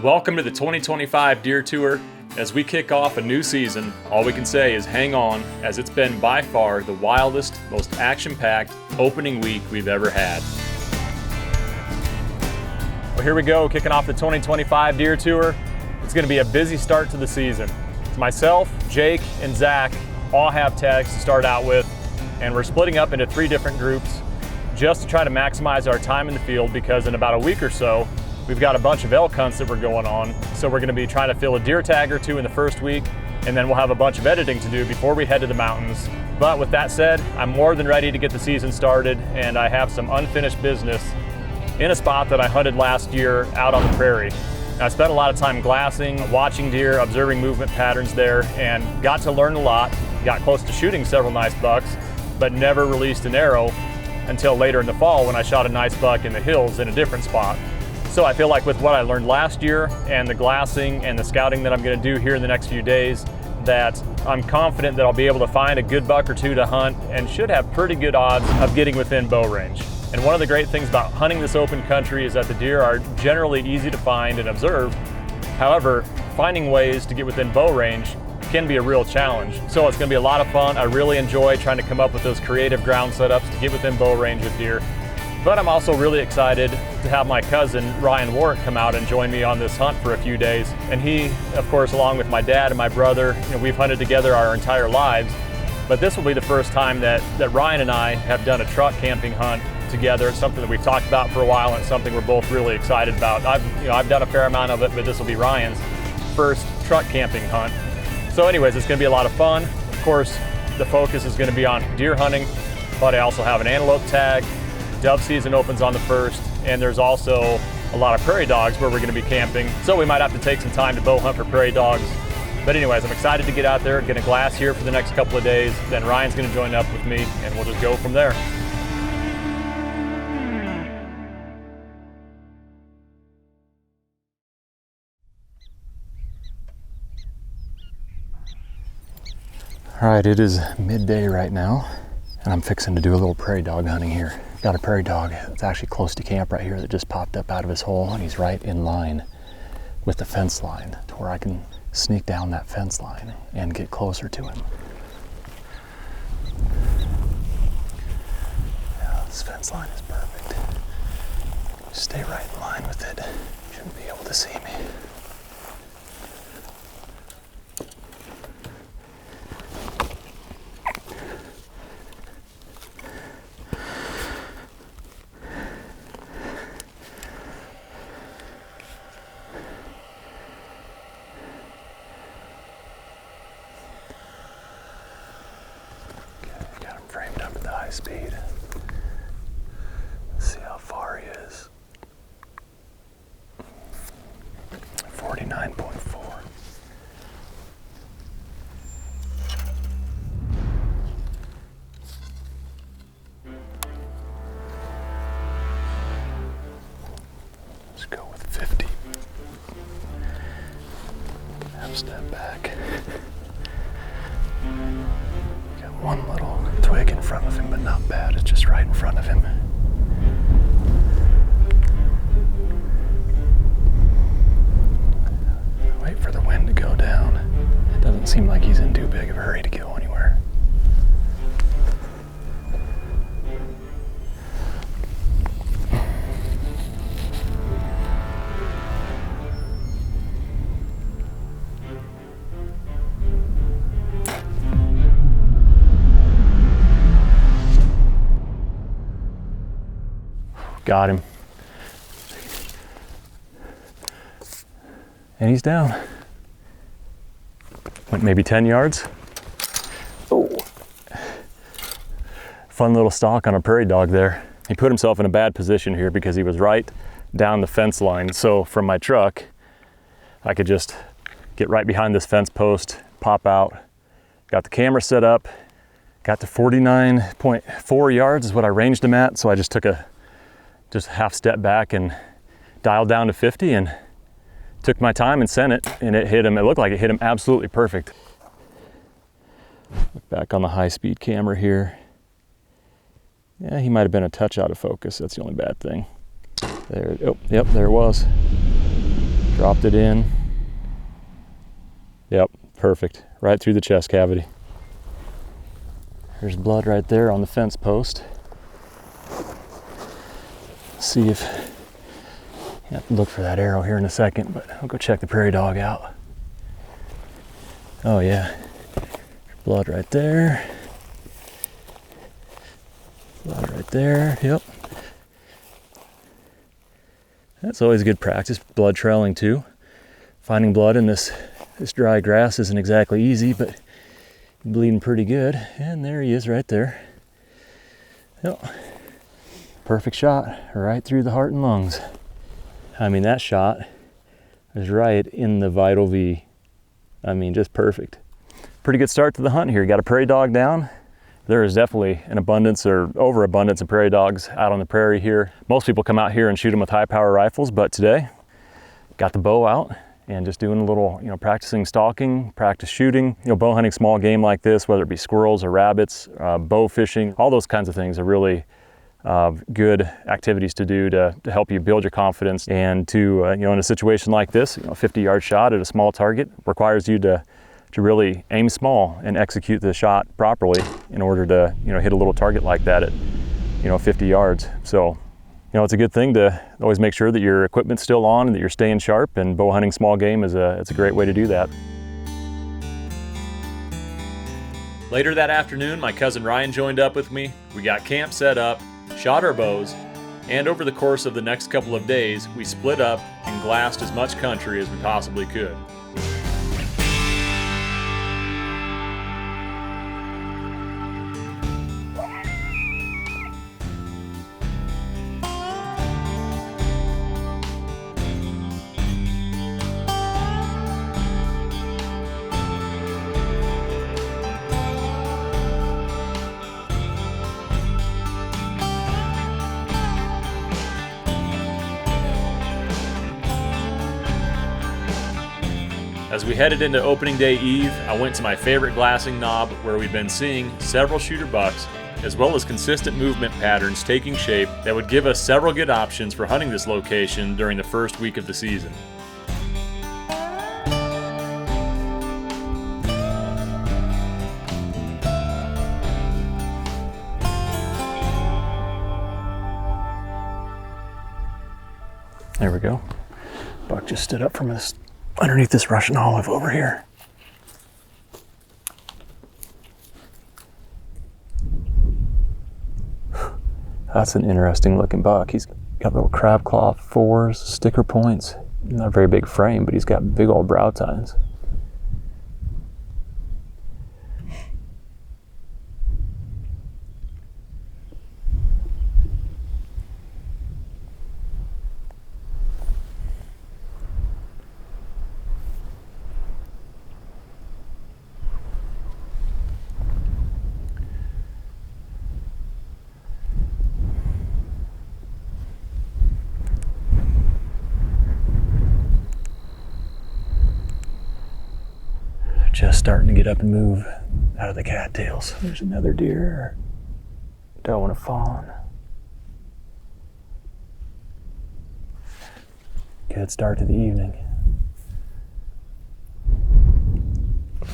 Welcome to the 2025 Deer Tour. As we kick off a new season, all we can say is hang on, as it's been by far the wildest, most action-packed opening week we've ever had. Well, here we go, kicking off the 2025 Deer Tour. It's going to be a busy start to the season. Myself, Jake, and Zach all have tags to start out with, and we're splitting up into 3 different groups just to try to maximize our time in the field, because in about a week or so, we've got a bunch of elk hunts that we're going on. So we're gonna be trying to fill a deer tag or 2 in the first week, and then we'll have a bunch of editing to do before we head to the mountains. But with that said, I'm more than ready to get the season started, and I have some unfinished business in a spot that I hunted last year out on the prairie. I spent a lot of time glassing, watching deer, observing movement patterns there, and got to learn a lot. Got close to shooting several nice bucks, but never released an arrow until later in the fall when I shot a nice buck in the hills in a different spot. So I feel like with what I learned last year and the glassing and the scouting that I'm gonna do here in the next few days, that I'm confident that I'll be able to find a good buck or 2 to hunt and should have pretty good odds of getting within bow range. And one of the great things about hunting this open country is that the deer are generally easy to find and observe. However, finding ways to get within bow range can be a real challenge. So it's gonna be a lot of fun. I really enjoy trying to come up with those creative ground setups to get within bow range with deer. But I'm also really excited to have my cousin, Ryan Warwick, come out and join me on this hunt for a few days. And he, of course, along with my dad and my brother, we've hunted together our entire lives. But this will be the first time that Ryan and I have done a truck camping hunt together. It's something that we've talked about for a while, and it's something we're both really excited about. I've done a fair amount of it, but this will be Ryan's first truck camping hunt. So anyways, it's gonna be a lot of fun. Of course, the focus is gonna be on deer hunting, but I also have an antelope tag. Dove season opens on the 1st, and there's also a lot of prairie dogs where we're gonna be camping. So we might have to take some time to bow hunt for prairie dogs. But anyways, I'm excited to get out there, get a glass here for the next couple of days. Then Ryan's gonna join up with me, and we'll just go from there. All right, it is midday right now, and I'm fixing to do a little prairie dog hunting here. Got a prairie dog that's actually close to camp right here that just popped up out of his hole, and he's right in line with the fence line to where I can sneak down that fence line and get closer to him. Yeah, this fence line is perfect. Stay right in line with it. Shouldn't be able to see me. Framed up at the high speed. Let's see how far he is. 49.4. Let's go with 50. Half step back. Got one little twig in front of him, but not bad. It's just right in front of him. Wait for the wind to go down. It doesn't seem like he's in too big of a hurry to go anywhere. Got him. And he's down. Went maybe 10 yards. Oh. Fun little stalk on a prairie dog there. He put himself in a bad position here because he was right down the fence line. So from my truck, I could just get right behind this fence post, pop out, got the camera set up, got to 49.4 yards is what I ranged him at. So I just took a half step back and dialed down to 50 and took my time and sent it, and it hit him. It looked like it hit him absolutely perfect. Look back on the high speed camera here. Yeah, he might have been a touch out of focus. That's the only bad thing. There, oh, yep, there it was. Dropped it in. Yep, perfect. Right through the chest cavity. There's blood right there on the fence post. See if, I have to look for that arrow here in a second, but I'll go check the prairie dog out. Oh yeah, blood right there. Blood right there, yep. That's always good practice, blood trailing too. Finding blood in this dry grass isn't exactly easy, but bleeding pretty good. And there he is right there. Yep. Perfect shot, right through the heart and lungs. I mean, that shot was right in the vital V. I mean, just perfect. Pretty good start to the hunt here. Got a prairie dog down. There is definitely an abundance or overabundance of prairie dogs out on the prairie here. Most people come out here and shoot them with high power rifles, but today got the bow out and just doing a little, practicing stalking, practice shooting, bow hunting small game like this, whether it be squirrels or rabbits, bow fishing, all those kinds of things are really good activities to do to help you build your confidence. And to, in a situation like this, a 50-yard shot at a small target requires you to really aim small and execute the shot properly in order to, hit a little target like that at, 50 yards. So, it's a good thing to always make sure that your equipment's still on and that you're staying sharp, and bow hunting small game it's a great way to do that. Later that afternoon, my cousin Ryan joined up with me. We got camp set up, shot our bows, and over the course of the next couple of days, we split up and glassed as much country as we possibly could. As we headed into opening day eve, I went to my favorite glassing knob where we've been seeing several shooter bucks, as well as consistent movement patterns taking shape that would give us several good options for hunting this location during the first week of the season. There we go. Buck just stood up from us underneath this Russian olive over here. That's an interesting looking buck. He's got little crab claw fours, sticker points. Not a very big frame, but he's got big old brow tines. Just starting to get up and move out of the cattails. There's another deer. Don't want to fawn. Good start to the evening.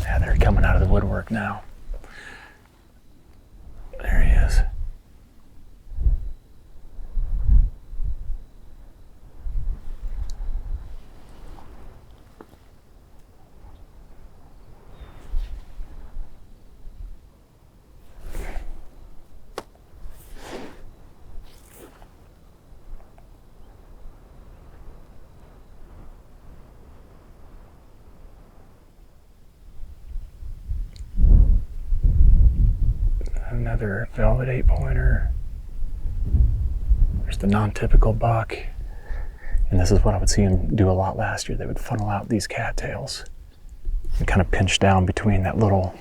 Yeah, they're coming out of the woodwork now. There he is. Another velvet 8-pointer. There's the non-typical buck. And this is what I would see them do a lot last year. They would funnel out these cattails and kind of pinch down between that little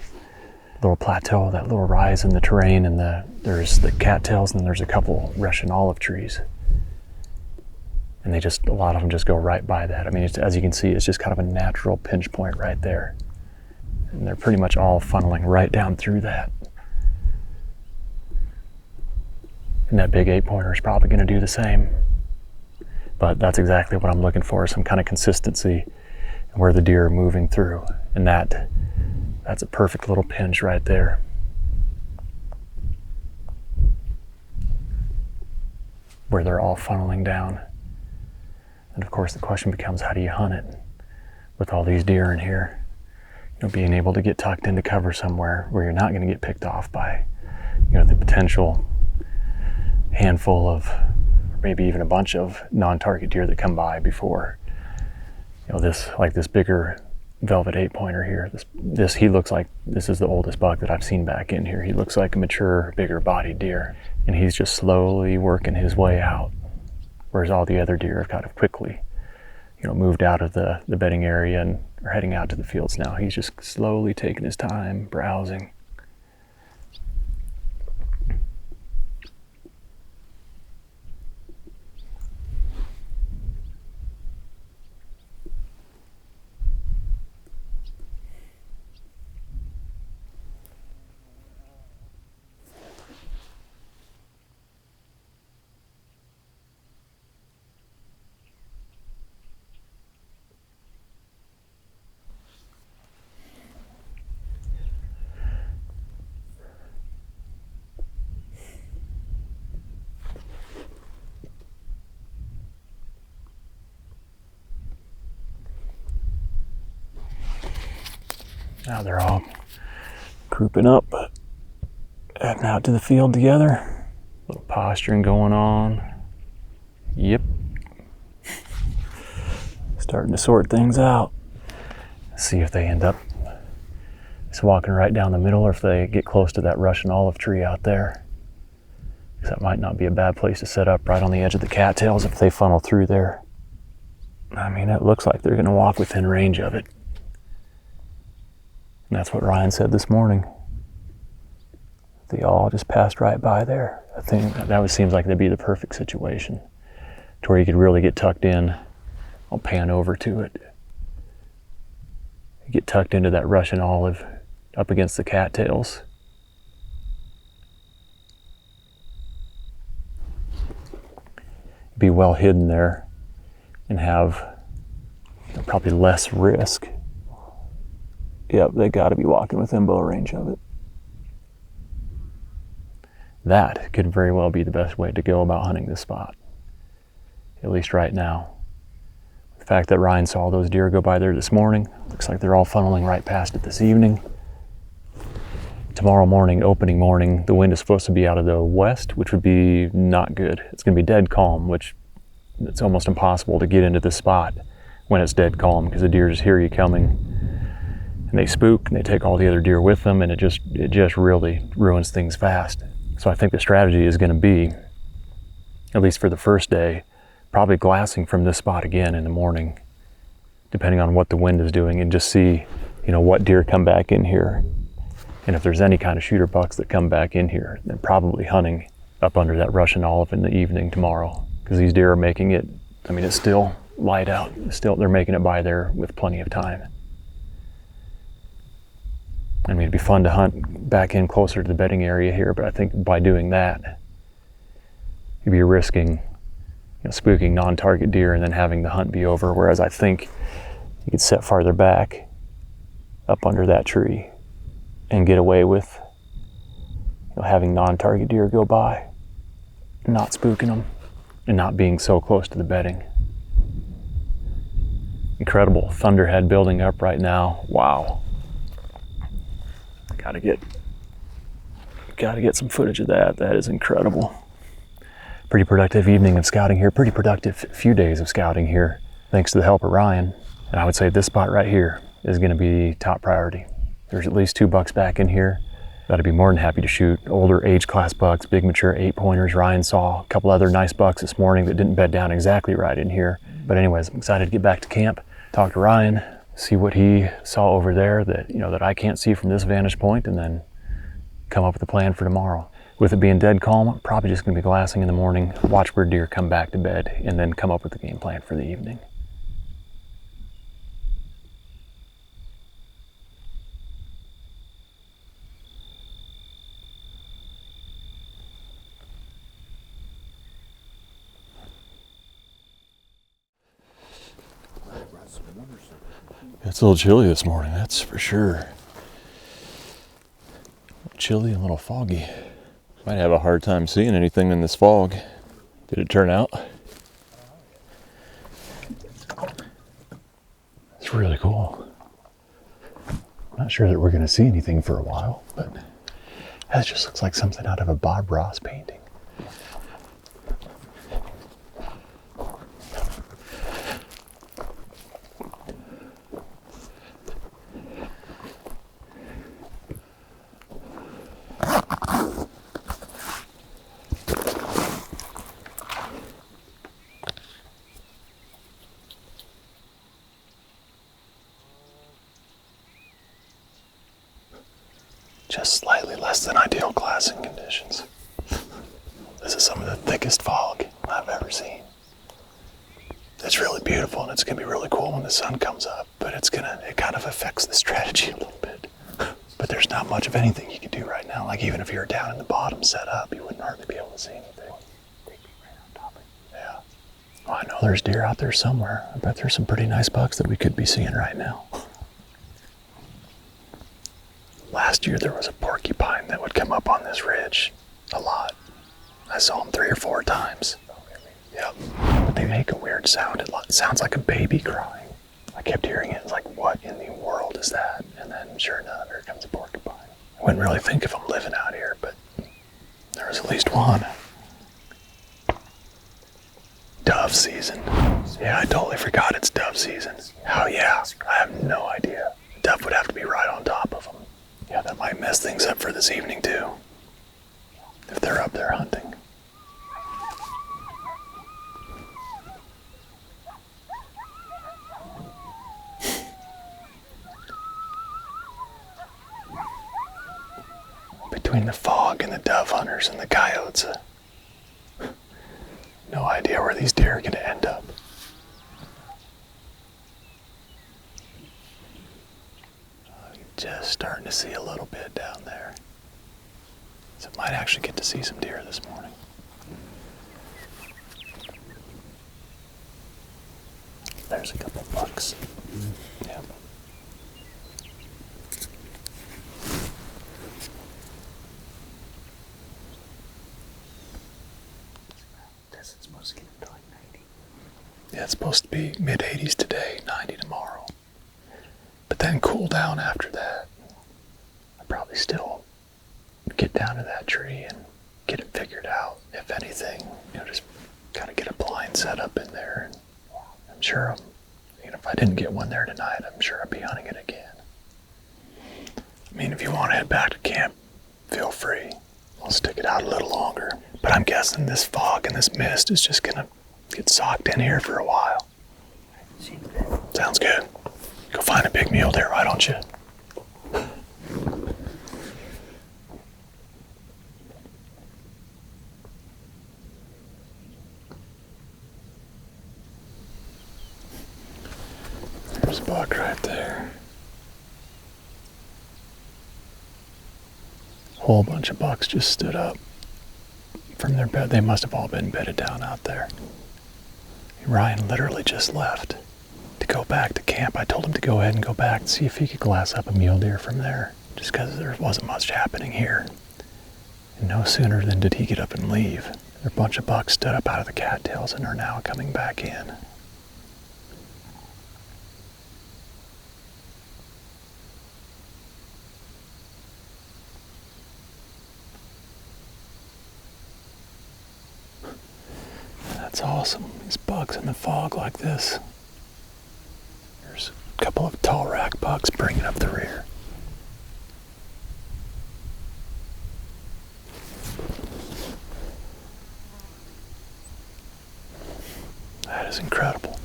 plateau, that little rise in the terrain, and there's the cattails, and then there's a couple Russian olive trees. And a lot of them just go right by that. I mean, as you can see, it's just kind of a natural pinch point right there. And they're pretty much all funneling right down through that. And that big 8-pointer is probably going to do the same. But that's exactly what I'm looking for, some kind of consistency where the deer are moving through. And that's a perfect little pinch right there. Where they're all funneling down. And of course the question becomes, how do you hunt it with all these deer in here? Being able to get tucked into cover somewhere where you're not going to get picked off by, the potential handful of, maybe even a bunch of non-target deer that come by before, this bigger velvet 8-pointer here. This he looks like this is the oldest buck that I've seen back in here. He looks like a mature, bigger bodied deer, and he's just slowly working his way out, whereas all the other deer have kind of quickly, moved out of the bedding area and are heading out to the fields now. He's just slowly taking his time, browsing. Now they're all grouping up, heading out to the field together. A little posturing going on. Yep. Starting to sort things out. See if they end up just walking right down the middle, or if they get close to that Russian olive tree out there. Because that might not be a bad place to set up, right on the edge of the cattails if they funnel through there. I mean, it looks like they're going to walk within range of it. And that's what Ryan said this morning. They all just passed right by there. I think that seems like that'd be the perfect situation to where you could really get tucked in. I'll pan over to it. You get tucked into that Russian olive up against the cattails. Be well hidden there and have probably less risk. Yep, they got to be walking within bow range of it. That could very well be the best way to go about hunting this spot, at least right now. The fact that Ryan saw those deer go by there this morning, looks like they're all funneling right past it this evening. Tomorrow morning, opening morning, the wind is supposed to be out of the west, which would be not good. It's going to be dead calm, which it's almost impossible to get into this spot when it's dead calm, because the deer just hear you coming. And they spook, and they take all the other deer with them, and it just really ruins things fast. So I think the strategy is going to be, at least for the first day, probably glassing from this spot again in the morning, depending on what the wind is doing, and just see, what deer come back in here. And if there's any kind of shooter bucks that come back in here, then probably hunting up under that Russian olive in the evening tomorrow, because these deer are making it, it's still light out. They're making it by there with plenty of time. It'd be fun to hunt back in closer to the bedding area here, but I think by doing that, you'd be risking, spooking non-target deer and then having the hunt be over. Whereas I think you could set farther back up under that tree and get away with, having non-target deer go by, not spooking them, and not being so close to the bedding. Incredible thunderhead building up right now. Wow. Gotta get some footage of that. That is incredible. Pretty productive evening of scouting here. Pretty productive few days of scouting here, thanks to the help of Ryan. And I would say this spot right here is going to be top priority. There's at least 2 bucks back in here. I'd be more than happy to shoot older age class bucks, big mature 8-pointers. Ryan saw a couple other nice bucks this morning that didn't bed down exactly right in here. But anyways, I'm excited to get back to camp, talk to Ryan, see what he saw over there that that I can't see from this vantage point, and then come up with a plan for tomorrow. With it being dead calm, I'm probably just going to be glassing in the morning, watch where deer come back to bed, and then come up with a game plan for the evening. It's a little chilly this morning, that's for sure. Chilly and a little foggy. Might have a hard time seeing anything in this fog. Did it turn out? It's really cool. Not sure that we're going to see anything for a while, but that just looks like something out of a Bob Ross painting. Just slightly less than ideal glassing conditions. This is some of the thickest fog I've ever seen. It's really beautiful and it's gonna be really cool when the sun comes up, but it kind of affects the strategy a little bit. But there's not much of anything you can do right now. Like even if you were down in the bottom set up, you wouldn't hardly be able to see anything. Yeah. Well, I know there's deer out there somewhere. I bet there's some pretty nice bucks that we could be seeing right now. Last year there was a porcupine that would come up on this ridge a lot. I saw him 3 or 4 times. Yep. But they make a weird sound. It sounds like a baby crying. I kept hearing it. It's like, what in the world is that? And then sure enough, here comes a porcupine. I wouldn't really think if I'm living out here, but there was at least one. Dove season. Yeah, I totally forgot it's dove season. Oh yeah, I have no idea. Dove would have to be right on top of them. Yeah, that might mess things up for this evening too, if they're up there hunting. Between the fog and the dove hunters and the coyotes, no idea where these deer are going to end up. Just starting to see a little bit down there. So might actually get to see some deer this morning. There's a couple bucks. Yeah. This is supposed to get up to like 90. Yeah, it's supposed to be mid-80s today, 90 tomorrow. But then cool down after that. I'd probably still get down to that tree and get it figured out. If anything, just kind of get a blind set up in there. And I'm sure, if I didn't get one there tonight, I'm sure I'd be hunting it again. I mean, if you want to head back to camp, feel free. I'll stick it out a little longer. But I'm guessing this fog and this mist is just gonna get socked in here for a while. Sounds good. Go find a big mule deer, why don't you? There's a buck right there. A whole bunch of bucks just stood up from their bed. They must have all been bedded down out there. Ryan literally just left to go back to camp. I told him to go ahead and go back and see if he could glass up a mule deer from there, just because there wasn't much happening here. And no sooner than did he get up and leave, a bunch of bucks stood up out of the cattails and are now coming back in. That's awesome. These bucks in the fog like this. There's a couple of tall rack bucks bringing up the rear. That is incredible.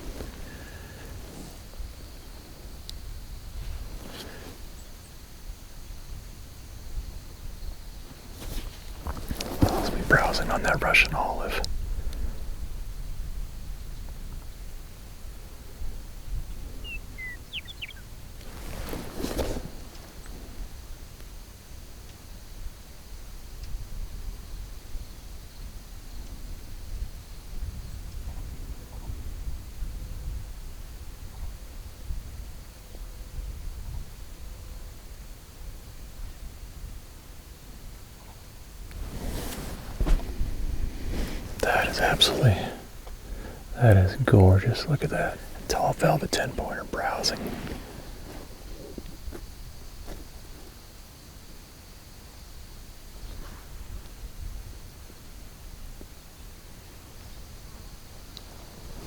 Let's be browsing on that Russian olive. is absolutely, that is gorgeous. Look at that. Tall velvet 10-pointer browsing.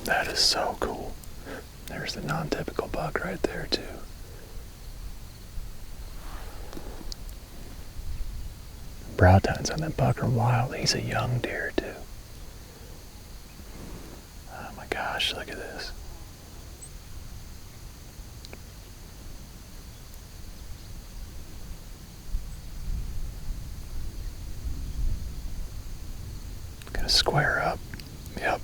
That is so cool. There's the non-typical buck right there too. Brow tines on that buck are wild. He's a young deer too. Oh my gosh, look at this. Gonna square up. Yep.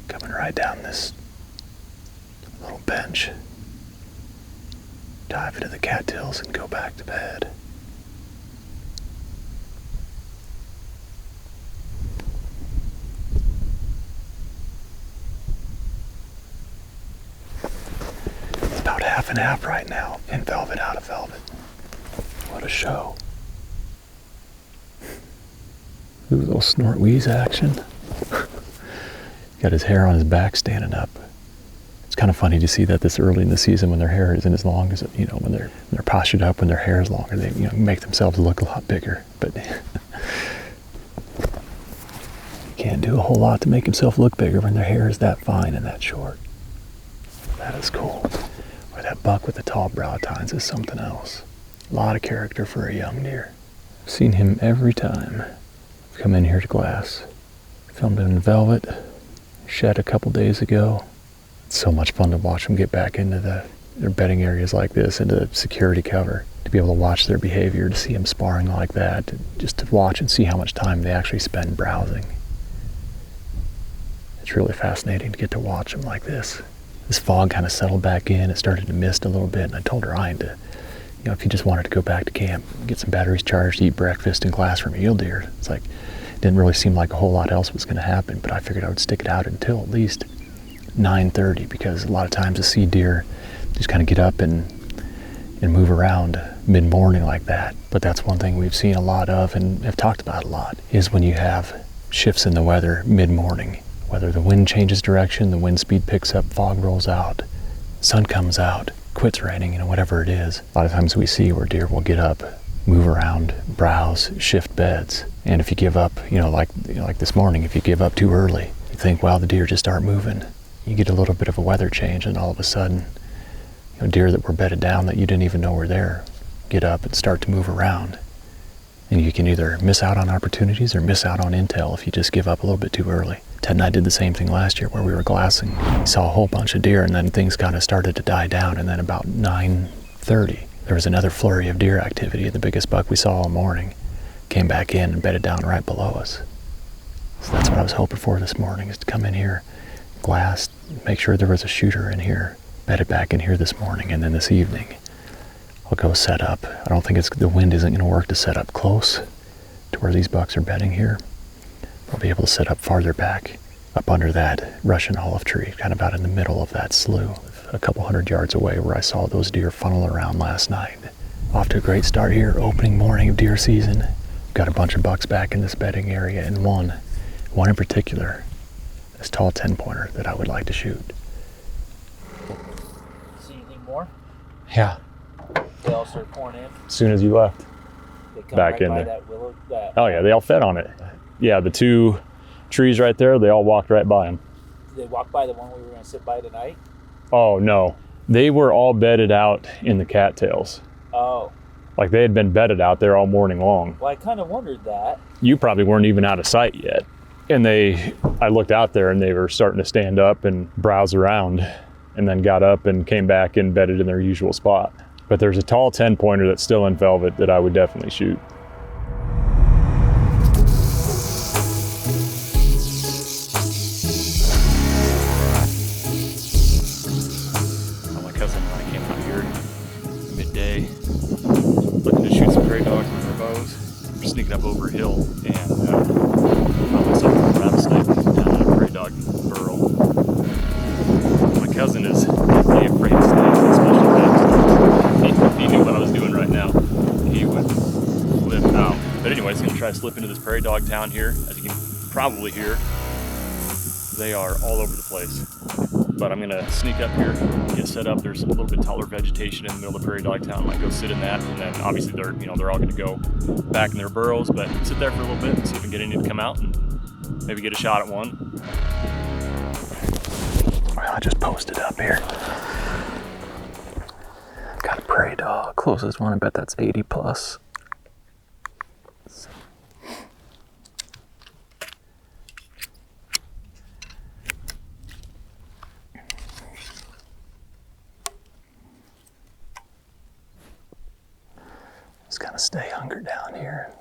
Coming right down this little bench. Dive into the cattails and go back to bed. It's about half and half right now, in velvet, out of velvet. What a show. Ooh, a little snort wheeze action. Got his hair on his back standing up. It's kind of funny to see that this early in the season when their hair isn't as long as, when they're postured up, when their hair is longer, they make themselves look a lot bigger. But you can't do a whole lot to make himself look bigger when their hair is that fine and that short. That is cool. Or that buck with the tall brow tines is something else. A lot of character for a young deer. I've seen him every time I've come in here to glass. Filmed him in velvet. Shed a couple days ago. It's so much fun to watch them get back into their bedding areas like this, into security cover, to be able to watch their behavior, to see them sparring like that, just to watch and see how much time they actually spend browsing. It's really fascinating to get to watch them like this. This fog kind of settled back in. It started to mist a little bit, and I told Ryan to, if he just wanted to go back to camp, get some batteries charged, eat breakfast, and glass for mule deer. It's like, didn't really seem like a whole lot else was going to happen, but I figured I would stick it out until at least 9:30, because a lot of times the seed deer just kind of get up and move around mid-morning like that. But that's one thing we've seen a lot of and have talked about a lot, is when you have shifts in the weather mid-morning, whether the wind changes direction, the wind speed picks up, fog rolls out, sun comes out, quits raining, whatever it is. A lot of times we see where deer will get up, move around, browse, shift beds. And if you give up, like this morning, if you give up too early, you think, well, the deer just aren't moving. You get a little bit of a weather change, and all of a sudden, deer that were bedded down that you didn't even know were there get up and start to move around. And you can either miss out on opportunities or miss out on intel if you just give up a little bit too early. Ted and I did the same thing last year where we were glassing. We saw a whole bunch of deer, and then things kind of started to die down, and then about 9:30, there was another flurry of deer activity. The biggest buck we saw all morning came back in and bedded down right below us. So that's what I was hoping for this morning, is to come in here, glass, make sure there was a shooter in here, bedded back in here this morning, and then this evening I'll go set up. I don't think the wind isn't going to work to set up close to where these bucks are bedding here. I'll be able to set up farther back, up under that Russian olive tree, kind of out in the middle of that slough, a couple 100 yards away where I saw those deer funnel around last night. Off to a great start here, opening morning of deer season. Got a bunch of bucks back in this bedding area, and one in particular, this tall 10-pointer that I would like to shoot. See anything more? Yeah. They all start pouring in. As soon as you left. They come Back right in by there. that willow. Oh yeah, they all fed on it. Yeah, the two trees right there, they all walked right by them. Did they walk by the one we were going to sit by tonight? Oh no, they were all bedded out in the cattails. Oh. Like they had been bedded out there all morning long. Well, I kind of wondered that. You probably weren't even out of sight yet. And I looked out there and they were starting to stand up and browse around, and then got up and came back and bedded in their usual spot. But there's a tall 10-pointer that's still in velvet that I would definitely shoot. My cousin and I came out here midday looking to shoot some prairie dogs with their bows. sneaking up over a hill and found myself a rattlesnake down in a prairie dog burrow. My cousin is definitely afraid of snakes, especially things. If he knew what I was doing right now, he would flip out. But anyways, I'm gonna try to slip into this prairie dog town here. As you can probably hear, they are all over the place. But I'm gonna sneak up here, get set up. There's a little bit taller vegetation in the middle of the prairie dog town. I might go sit in that, and then obviously they're all gonna go back in their burrows, but sit there for a little bit and see if I can get any to come out and maybe get a shot at one. Well, I just posted up here. Got a prairie dog, closest one, I bet that's 80 plus. Just kind of stay hunkered down here.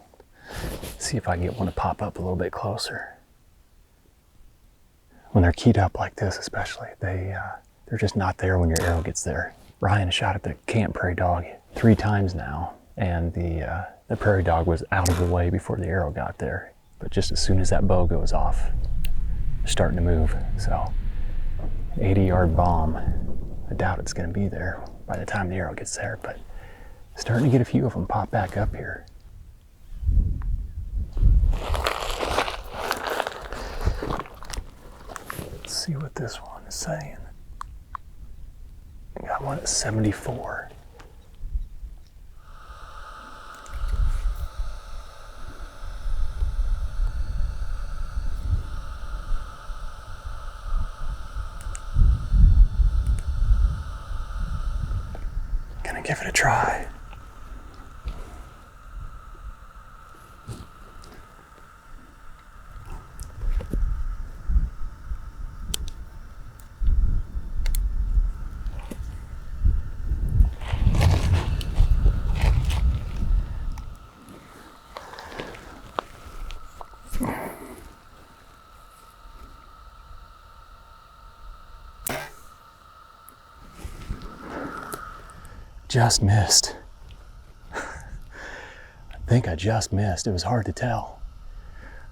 See if I can get one to pop up a little bit closer. When they're keyed up like this, especially, they're just not there when your arrow gets there. Ryan shot at the camp prairie dog 3 times now, and the prairie dog was out of the way before the arrow got there. But just as soon as that bow goes off, they're starting to move. So, an 80-yard bomb. I doubt it's going to be there by the time the arrow gets there, but starting to get a few of them pop back up here. Let's see what this one is saying. I got one at 74. Gonna give it a try. Just missed. I think I just missed. It was hard to tell.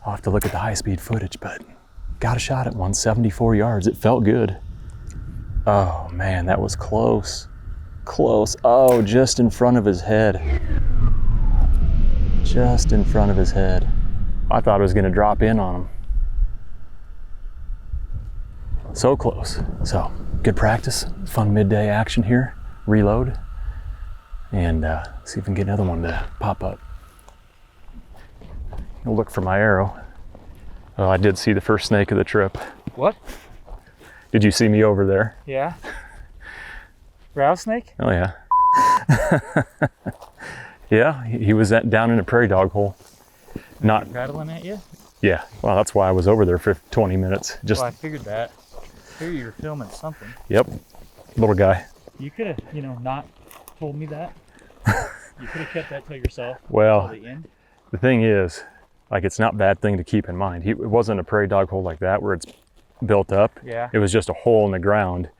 I'll have to look at the high-speed footage, but got a shot at one, 74 yards. It felt good. Oh man, that was close. Close. Oh, just in front of his head. Just in front of his head. I thought it was gonna drop in on him. So close. So, good practice. Fun midday action here. Reload. And see if we can get another one to pop up. I'll look for my arrow. Oh, I did see the first snake of the trip. What? Did you see me over there? Yeah. Rattlesnake? Oh yeah. Yeah, he was down in a prairie dog hole. Not Rattling at you? Yeah, well that's why I was over there for 20 minutes. Just Well, I figured that. I figured you were filming something. Yep, little guy. You could have, not told me that. You could have kept that to yourself. Well, Until the end. The thing is, like, it's not a bad thing to keep in mind. It wasn't a prairie dog hole like that where it's built up. Yeah. It was just a hole in the ground.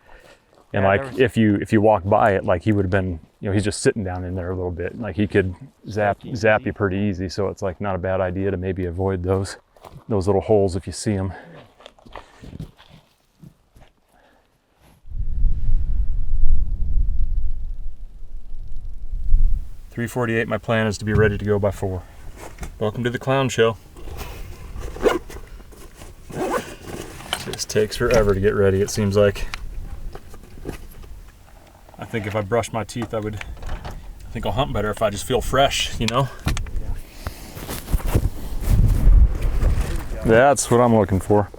And Yeah, if you walk by it, like, he would have been, he's just sitting down in there a little bit. Like, he could zap you pretty easy. So it's like not a bad idea to maybe avoid those little holes if you see them. 3:48, my plan is to be ready to go by 4. Welcome to the clown show. Just takes forever to get ready, it seems like. I think if I brush my teeth, I think I'll hunt better if I just feel fresh, That's what I'm looking for.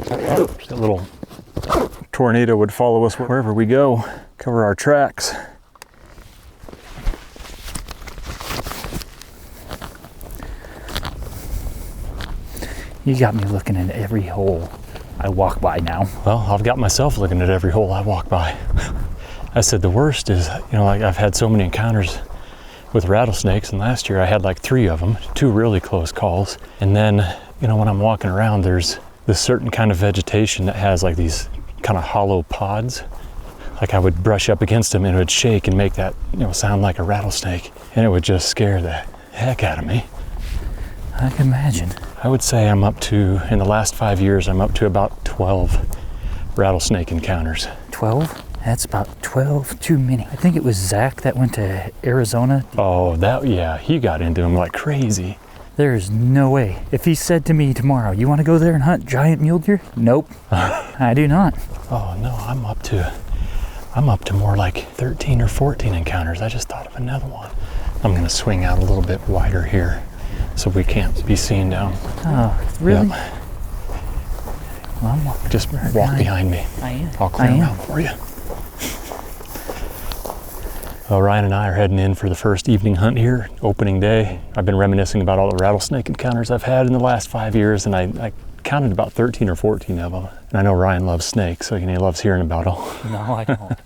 That little tornado would follow us wherever we go, cover our tracks. You got me looking in every hole I walk by now. Well, I've got myself looking at every hole I walk by. I said the worst is, like I've had so many encounters with rattlesnakes, and last year I had like 3 of them, 2 really close calls. And then, when I'm walking around, there's this certain kind of vegetation that has like these kind of hollow pods. Like I would brush up against them and it would shake and make that, sound like a rattlesnake. And it would just scare the heck out of me. I can imagine. I would say I'm up to, in the last 5 years, I'm up to about 12 rattlesnake encounters. 12? That's about 12 too many. I think it was Zach that went to Arizona. Oh, yeah, he got into them like crazy. There's no way. If he said to me tomorrow, you want to go there and hunt giant mule deer? Nope, I do not. Oh no, I'm up to more like 13 or 14 encounters. I just thought of another one. I'm gonna swing out a little bit wider here so we can't be seen down. Oh, really? Yep. Well, I'm walking. Just walk behind me. I am. I'll clear them out for you. Well, Ryan and I are heading in for the first evening hunt here, opening day. I've been reminiscing about all the rattlesnake encounters I've had in the last 5 years, and I counted about 13 or 14 of them. And I know Ryan loves snakes, so he loves hearing about all. No, I don't.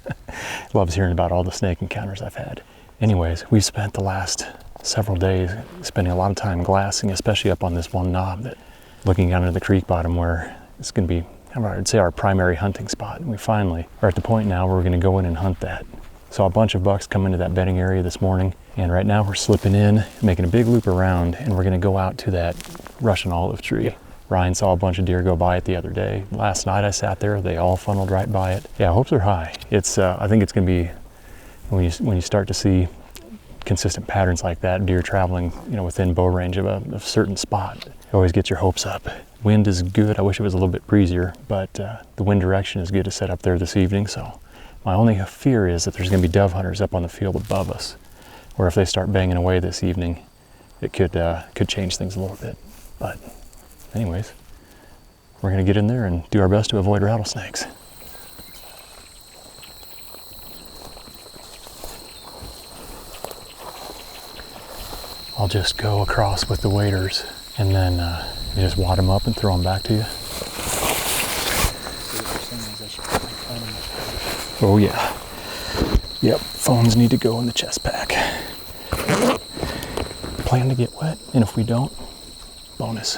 Loves hearing about all the snake encounters I've had. Anyways, we've spent the last several days spending a lot of time glassing, especially up on this one knob, that looking down into the creek bottom where it's going to be, I'd say, our primary hunting spot. And we finally are at the point now where we're going to go in and hunt that. Saw a bunch of bucks come into that bedding area this morning, and right now we're slipping in, making a big loop around, and we're going to go out to that Russian olive tree. Ryan saw a bunch of deer go by it the other day. Last night I sat there, they all funneled right by it. Yeah, hopes are high. It's I think it's going to be, when you start to see consistent patterns like that, deer traveling, within bow range of a certain spot, it always gets your hopes up. Wind is good. I wish it was a little bit breezier, but the wind direction is good to set up there this evening. So my only fear is that there's going to be dove hunters up on the field above us, where if they start banging away this evening, it could change things a little bit. But anyways, we're going to get in there and do our best to avoid rattlesnakes. I'll just go across with the waders, and then you just wad them up and throw them back to you. Oh yeah. Yep, phones need to go in the chest pack. Plan to get wet, and if we don't, bonus.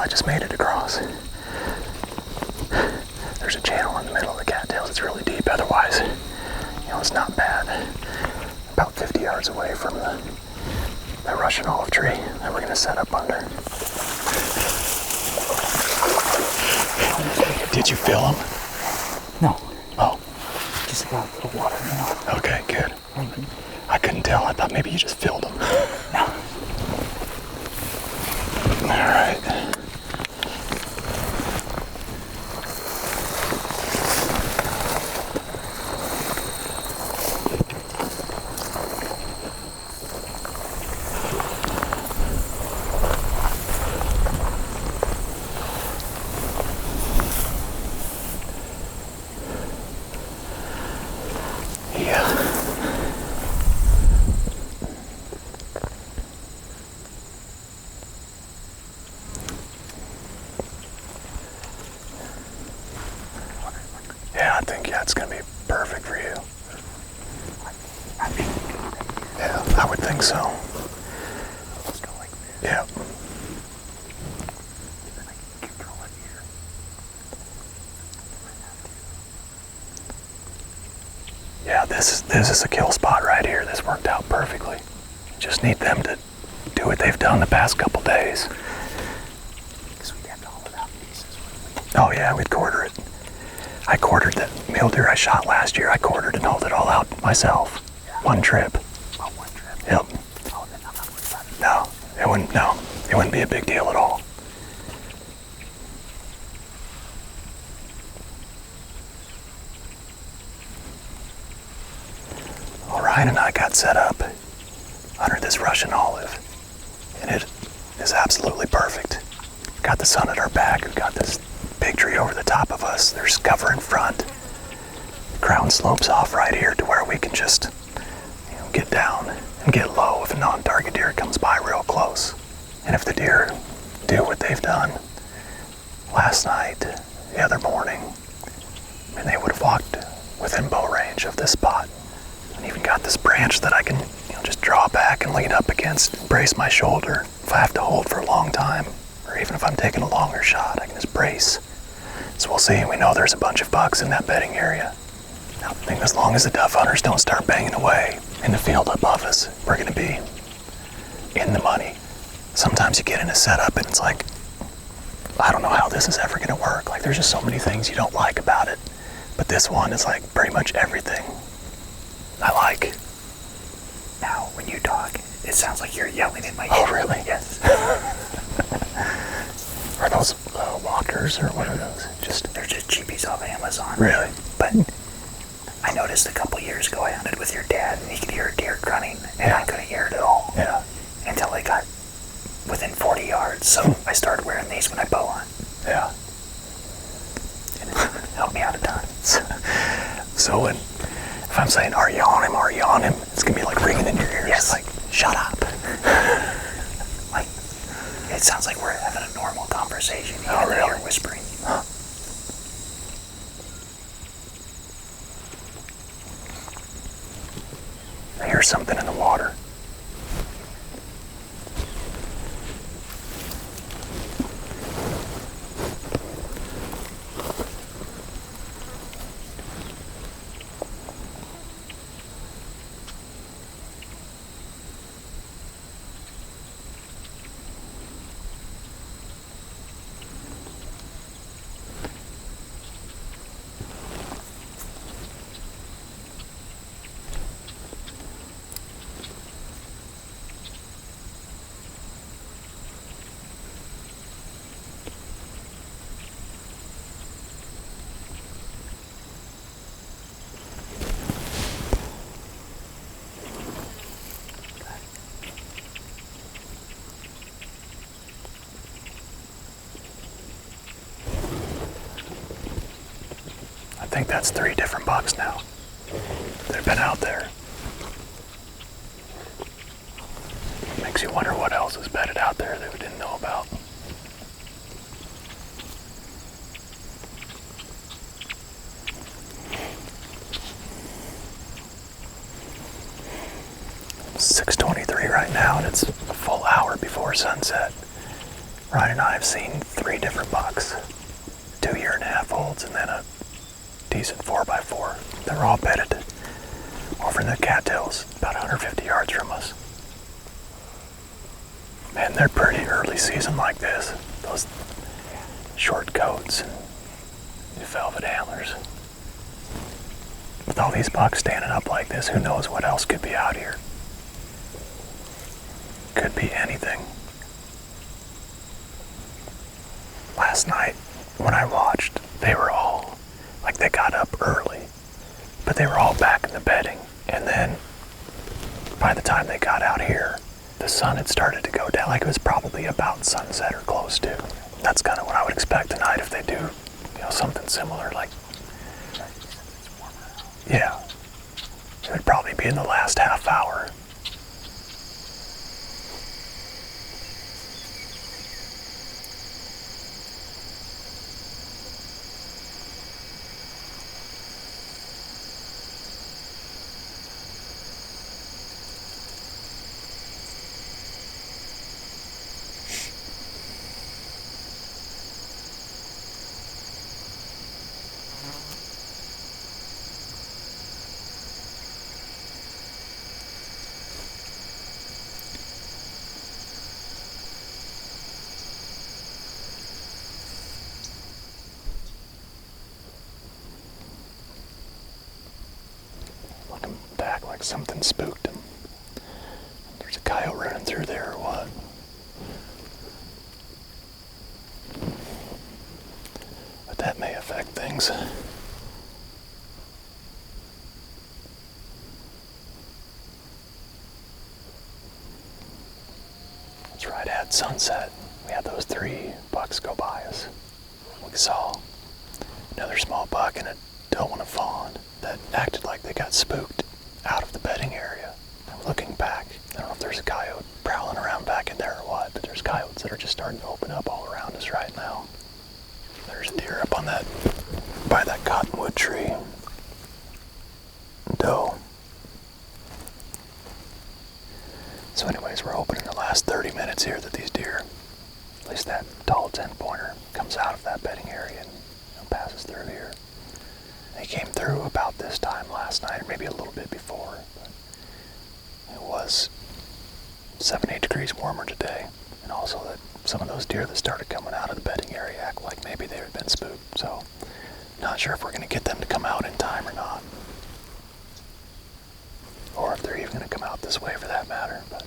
Just made it across. There's a channel in the middle of the cattails. It's really deep. Otherwise, it's not bad. About 50 yards away from the Russian olive tree that we're going to set up under. Did you fill them? No. Oh. Just got a little water now. Okay, good. I couldn't tell. I thought maybe you just filled them. No. All right. It's going to be perfect for you. Yeah, I would think so. Let's go like this. Yeah. Yeah, this is a kill spot right here. This worked out perfectly. Just need them to do what they've done the past couple days. Because we'd have to haul it out in pieces. Oh yeah, we'd quarter it. I quartered that mule deer I shot last year. I quartered and hauled it all out myself. Yeah. One trip. Oh, one trip. Yep. Oh, then I'm not worried about it. No, it wouldn't be a big deal at all. Well, Ryan and I got set up under this Russian olive, and it is absolutely perfect. We've got the sun at our back. We've got this big tree over the top of us. There's cover in front. The ground slopes off right here to where we can just get down and get low if a non-target deer comes by real close. And if the deer do what they've done last night, the other morning, and they would have walked within bow range of this spot. And even got this branch that I can, just draw back and lean up against and brace my shoulder. If I have to hold for a long time, or even if I'm taking a longer shot, I can just brace. So we'll see. We know there's a bunch of bucks in that bedding area. Now, I think as long as the dove hunters don't start banging away in the field above us, we're going to be in the money. Sometimes you get in a setup and it's like, I don't know how this is ever going to work. Like, there's just so many things you don't like about it. But this one is like pretty much everything I like. Now, when you talk, it sounds like you're yelling in my ear. Oh, really? Yes. Are those walkers or what are those? They're just cheapies off Amazon. Really? But I noticed a couple years ago I hunted with your dad and he could hear a deer grunting and Yeah. I couldn't hear it at all. Yeah. Until I got within 40 yards. So I started wearing these when I bow hunt. Yeah. And it helped me out a ton. So if I'm saying, are you on him, it's going to be like ringing in your ears. Yes. Like, shut up. Like, it sounds like we're having a normal conversation. You Oh, can really? hear whispering. Huh. I hear something in the water. I think that's 3 different bucks now that have been out there. Makes you wonder what else is bedded out there that we didn't know about. It's 6:23 right now, and it's a full hour before sunset. Ryan and I have seen 3 different bucks, 2 year-and-a-half-olds, and then a decent 4x4. They're all bedded over in the cattails, about 150 yards from us. Man, they're pretty early season like this. Those short coats and velvet antlers. With all these bucks standing up like this, who knows what else could be out here? Could be anything. Last night, when I watched, they were all, like, they got up early, but they were all back in the bedding. And then, by the time they got out here, the sun had started to go down, like it was probably about sunset or close to. That's kind of what I would expect tonight if they do, something similar, like, yeah. It would probably be in the last half hour. Looking back like something spooked him. There's a coyote running through there or what? But that may affect things. That's right, at sunset, we had those 3 bucks go by us. We saw another small buck and a doe and a fawn that acted like they got spooked out of the bedding area. Looking back, I don't know if there's a coyote prowling around back in there or what, but there's coyotes that are just starting to open up all around us right now. There's a deer up on that, by that cottonwood tree. Doe. So anyways, we're hoping in the last 30 minutes here that these deer, at least that tall 10-pointer, comes out of that bedding area and passes through here. He came through about this time last night, or maybe a little bit before. But it was 7-8 degrees warmer today. And also that some of those deer that started coming out of the bedding area act like maybe they had been spooked. So not sure if we're going to get them to come out in time or not. Or if they're even going to come out this way for that matter. But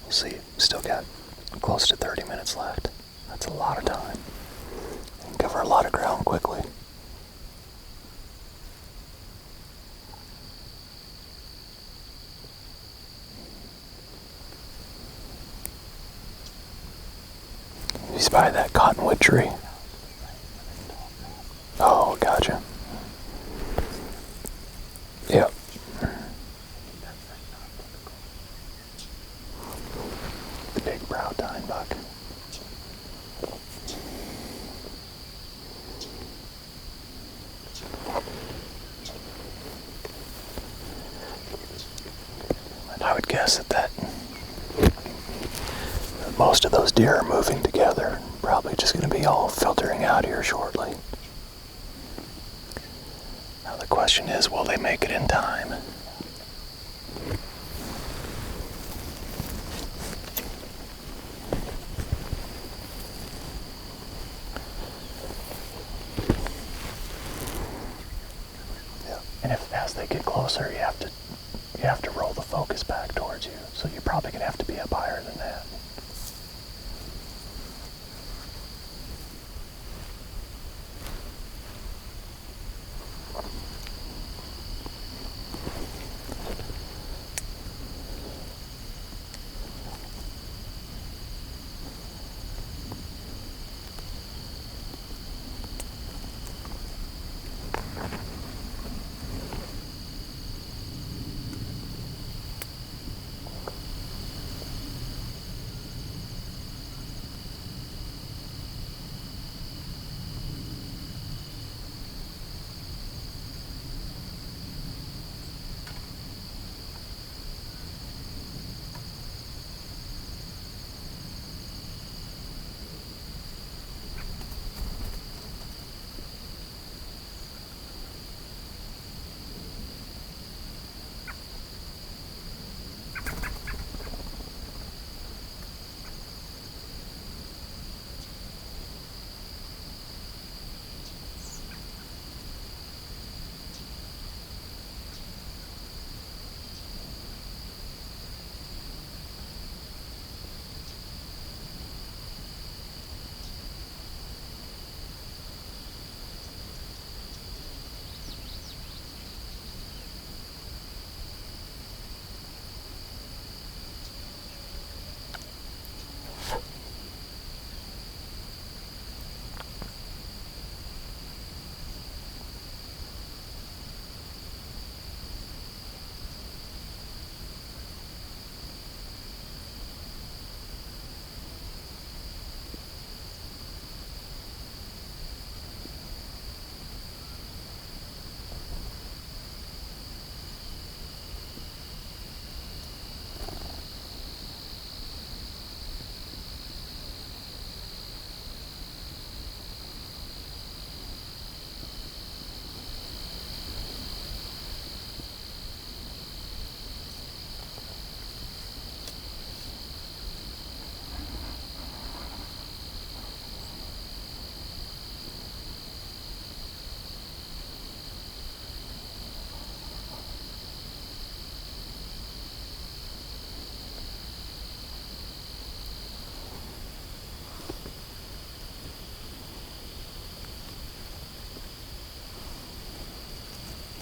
we'll see. Still got close to 30 minutes left. That's a lot of time. We can cover a lot of ground quickly. He's by that cottonwood tree. Oh, gotcha. Yep. The big brow tine buck. And I would guess that most of those deer are moving together. Probably just going to be all filtering out here shortly. Now the question is, will they make it in time? Yeah. And if as they get closer, you have to roll the focus back towards you. So you're probably going to have to be up higher than that.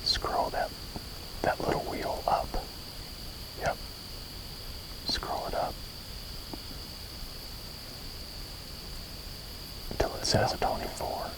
Scroll that little wheel up. Yep. Scroll it up until it says 24.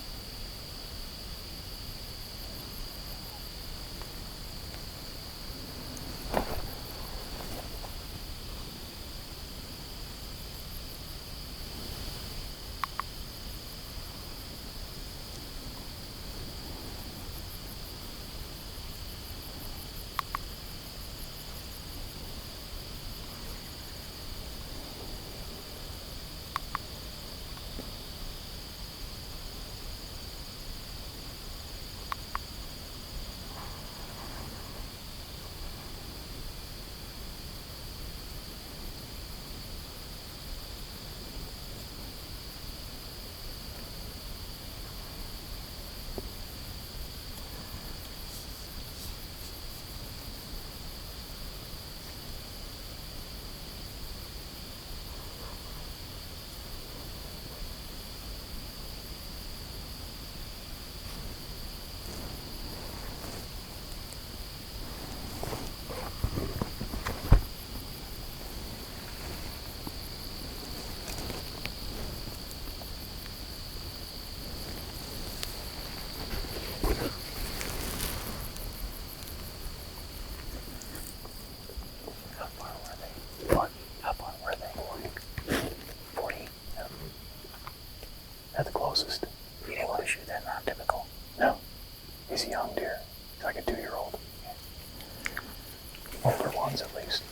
ones at least.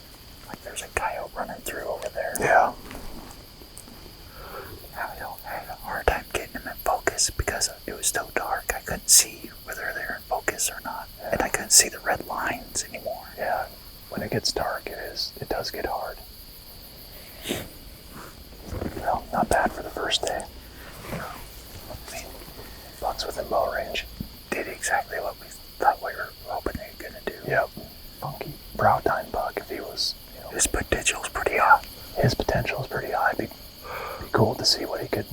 Like there's a coyote running through over there. Yeah. I had a hard time getting them in focus because it was so dark. I couldn't see whether they're in focus or not. Yeah. And I couldn't see the red lines anymore. Yeah. When it gets dark, it does get hard. Well, not bad for the first day. I mean, bucks within bow range. Did exactly what we thought we were hoping they were going to do. Yep. Funky brow tine buck if he was, His potential's pretty high. his potential is pretty high. Be cool to see what he could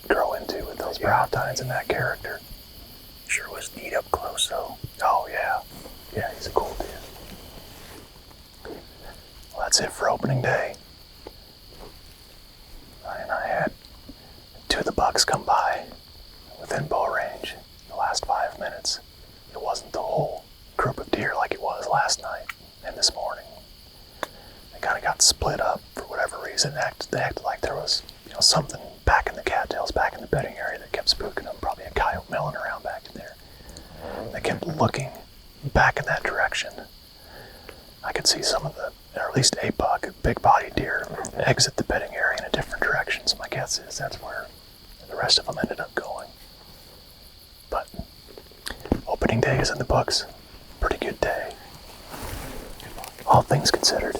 grow into with those brow tines and that character. Sure was neat up close though. Oh yeah. Yeah, he's a cool dude. Well, that's it for opening day. And I had 2 of the bucks come by within bow range in the last 5 minutes. It wasn't the whole group of deer like it was last night and this morning. They kind of got split up for whatever reason. They acted like there was something back in the cattails, back in the bedding area that kept spooking them. Probably a coyote milling around back in there. They kept looking back in that direction. I could see some of or at least a buck, big body deer, exit the bedding area in a different direction. So my guess is that's where the rest of them ended up going. But opening day is in the books. Pretty good day, all things considered.